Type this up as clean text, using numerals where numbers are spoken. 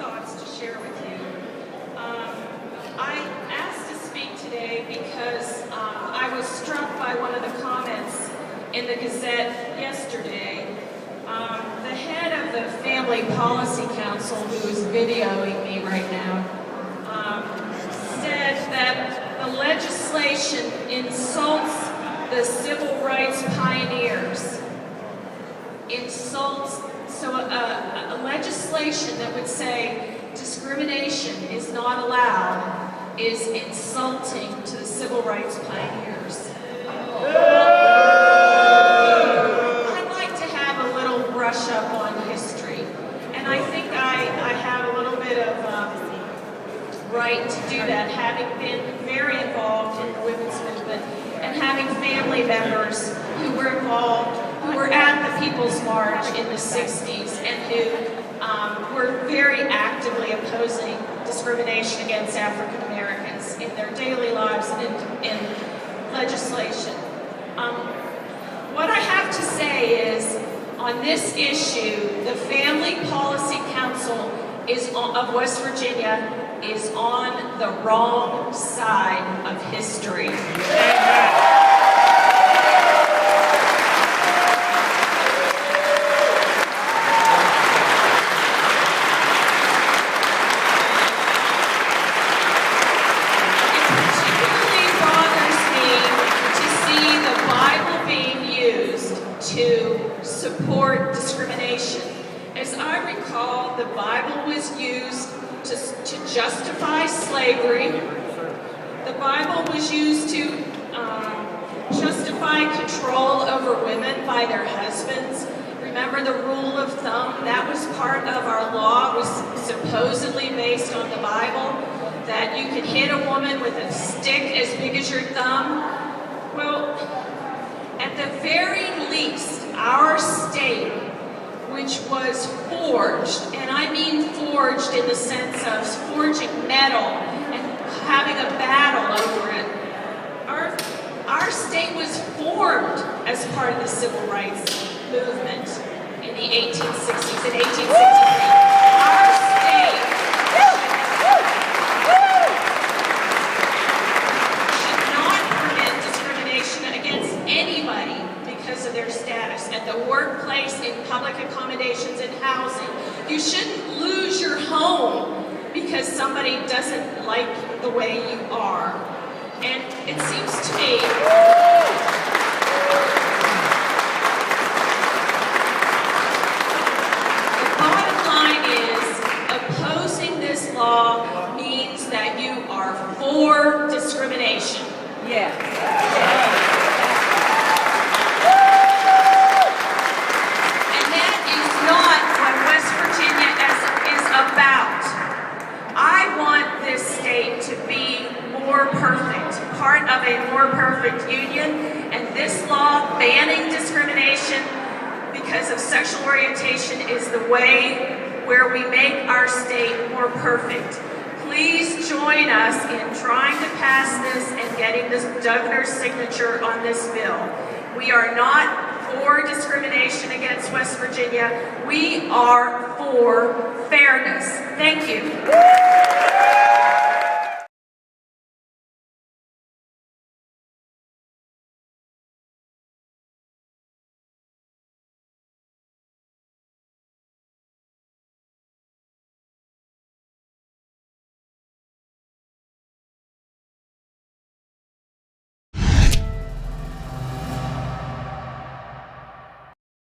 thoughts to share with you. I asked to speak today because I was struck by one of the comments in the Gazette yesterday. The head of the Family Policy Council, who is videoing me right now, said that the legislation insults the civil rights pioneers. So a legislation that would say discrimination is not allowed is insulting to the civil rights pioneers. I'd like to have a little brush up on history, and I think I have a little bit of right to do that, having been very involved in the women's movement and having family members who were involved, who were at the People's March in the 60s and who were very actively opposing discrimination against African Americans in their daily lives and in legislation. What I have to say is, on this issue, the Family Policy Council of West Virginia is on the wrong side of history. To support discrimination. As I recall, the Bible was used to justify slavery. The Bible was used to justify control over women by their husbands. Remember the rule of thumb? That was part of our law, was supposedly based on the Bible, that you could hit a woman with a stick as big as your thumb. Well, at the very least, our state, which was forged, and I mean forged in the sense of forging metal and having a battle over it, our state was formed as part of the civil rights movement in the 1860s and 1863. Our state should not permit discrimination against anybody because of their status at the workplace, in public accommodations, and housing. You shouldn't lose your home because somebody doesn't like the way you are. And it seems to me the bottom line is opposing this law means that you are for discrimination. Yeah. To be more perfect, part of a more perfect union, and this law banning discrimination because of sexual orientation is the way where we make our state more perfect. Please join us in trying to pass this and getting this governor's signature on this bill. We are not for discrimination against West Virginia. We are for fairness. Thank you.